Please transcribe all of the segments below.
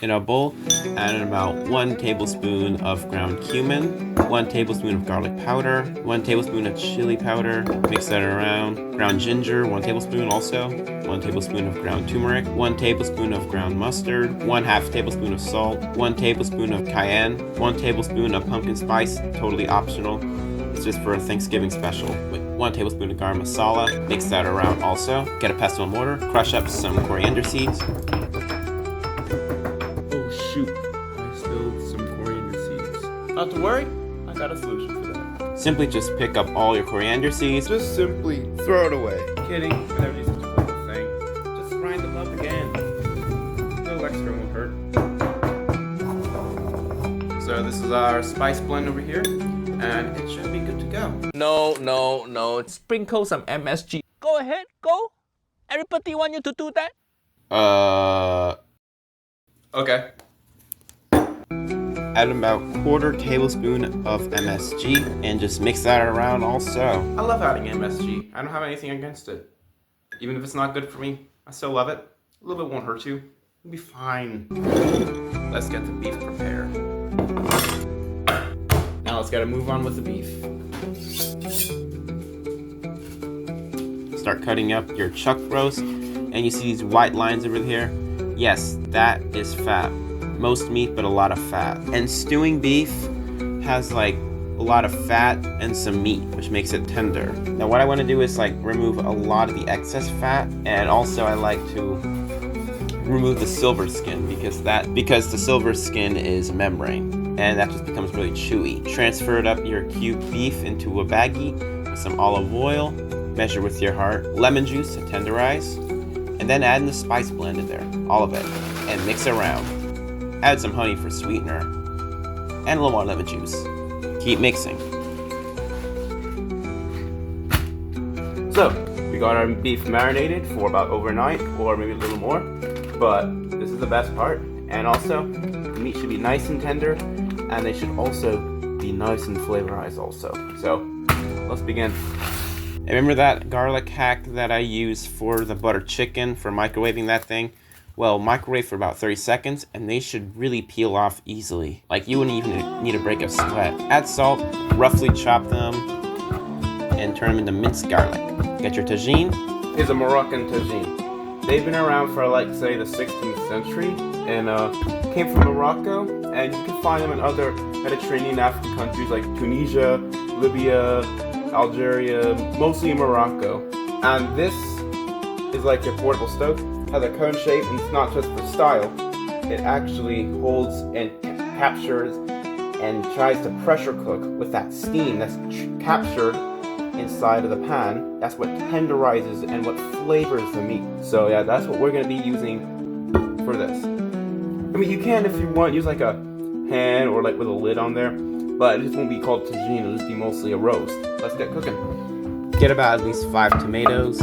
In a bowl, add in about 1 tablespoon of ground cumin, 1 tablespoon of garlic powder, 1 tablespoon of chili powder, mix that around, ground ginger, 1 tablespoon also, 1 tablespoon of ground turmeric, 1 tablespoon of ground mustard, 1/2 tablespoon of salt, 1 tablespoon of cayenne, 1 tablespoon of pumpkin spice, totally optional. It's just for a Thanksgiving special. With 1 tablespoon of garam masala, mix that around also. Get a pestle and mortar, crush up some coriander seeds. Oh shoot, I spilled some coriander seeds. Not to worry, I got a solution for that. Simply just pick up all your coriander seeds. Just simply throw it away. Kidding, I never use such a horrible thing. Just grind them up again. A little extra won't hurt. So this is our spice blend over here, and it should be good to go. No. Sprinkle some MSG. Go ahead, go. Everybody want you to do that. Okay. Add about 1/4 tablespoon of MSG and just mix that around also. I love adding MSG. I don't have anything against it. Even if it's not good for me, I still love it. A little bit won't hurt you. It'll be fine. Let's get the beef prepared. Now let's gotta move on with the beef. Start cutting up your chuck roast, and you see these white lines over here? Yes, that is fat. Most meat, but a lot of fat. And stewing beef has like a lot of fat and some meat, which makes it tender. Now what I want to do is like remove a lot of the excess fat, and also I like to remove the silver skin because the silver skin is membrane, and that just becomes really chewy. Transfer it up your cubed beef into a baggie with some olive oil, measure with your heart, lemon juice to tenderize, and then add in the spice blend in there, all of it, and mix it around. Add some honey for sweetener, and a little more lemon juice. Keep mixing. So, we got our beef marinated for about overnight, or maybe a little more, but this is the best part. And also, the meat should be nice and tender, and they should also be nice and flavorized also. So, let's begin. And remember that garlic hack that I used for the butter chicken, for microwaving that thing? Well, microwave for about 30 seconds, and they should really peel off easily. Like, you wouldn't even need a break of sweat. Add salt, roughly chop them, and turn them into minced garlic. Get your tagine. Here's a Moroccan tagine. They've been around for, like, say, the 16th century, and came from Morocco, and you can find them in other Mediterranean African countries like Tunisia, Libya, Algeria, mostly in Morocco. And this is like your portable stove. Has a cone shape, and it's not just for style. It actually holds and captures and tries to pressure cook with that steam that's captured inside of the pan. That's what tenderizes and what flavors the meat. So yeah, that's what we're going to be using for this. I mean, you can, if you want, use like a pan or like with a lid on there, but it just won't be called tagine. It'll just be mostly a roast. Let's get cooking. Get about at least 5 tomatoes.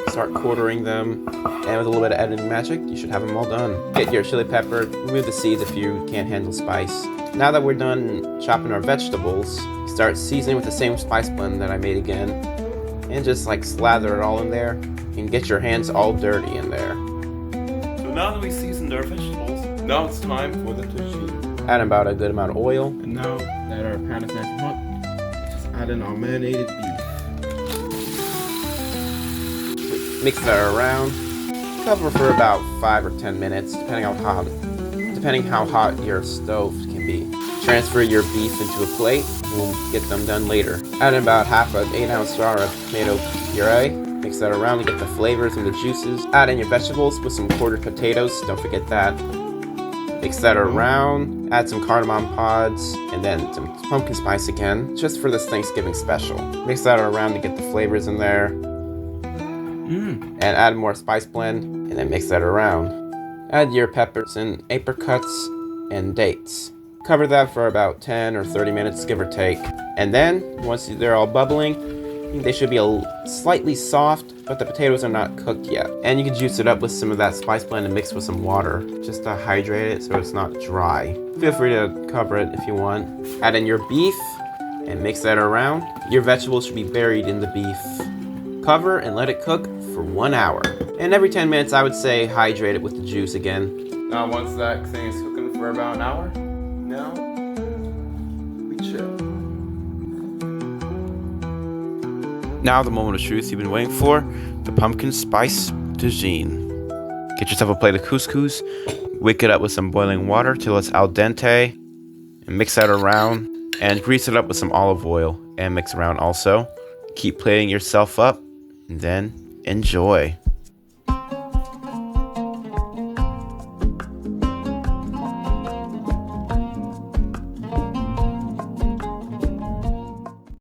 Start quartering them, and with a little bit of editing magic, you should have them all done. Get your chili pepper, remove the seeds if you can't handle spice. Now that we're done chopping our vegetables, start seasoning with the same spice blend that I made again, and just like slather it all in there, and get your hands all dirty in there. So now that we seasoned our vegetables, now it's time for the tagine. Add about a good amount of oil, and now that our pan is nice and hot, just add in our marinated beef. Mix that around. Cover for about 5 or 10 minutes, depending how hot your stove can be. Transfer your beef into a plate. We'll get them done later. Add in about half an 8-ounce jar of tomato puree. Mix that around to get the flavors and the juices. Add in your vegetables with some quartered potatoes. Don't forget that. Mix that around. Add some cardamom pods and then some pumpkin spice again, just for this Thanksgiving special. Mix that around to get the flavors in there. And add more spice blend, and then mix that around. Add your peppers and apricots and dates. Cover that for about 10 or 30 minutes, give or take. And then, once they're all bubbling, they should be slightly soft, but the potatoes are not cooked yet. And you can juice it up with some of that spice blend and mix with some water, just to hydrate it so it's not dry. Feel free to cover it if you want. Add in your beef, and mix that around. Your vegetables should be buried in the beef. Cover and let it cook for 1 hour. And every 10 minutes, I would say hydrate it with the juice again. Now once that thing is cooking for about an hour, now we chill. Now the moment of truth you've been waiting for, the pumpkin spice tagine. Get yourself a plate of couscous, wake it up with some boiling water till it's al dente, and mix that around, and grease it up with some olive oil, and mix around also. Keep plating yourself up, and then enjoy.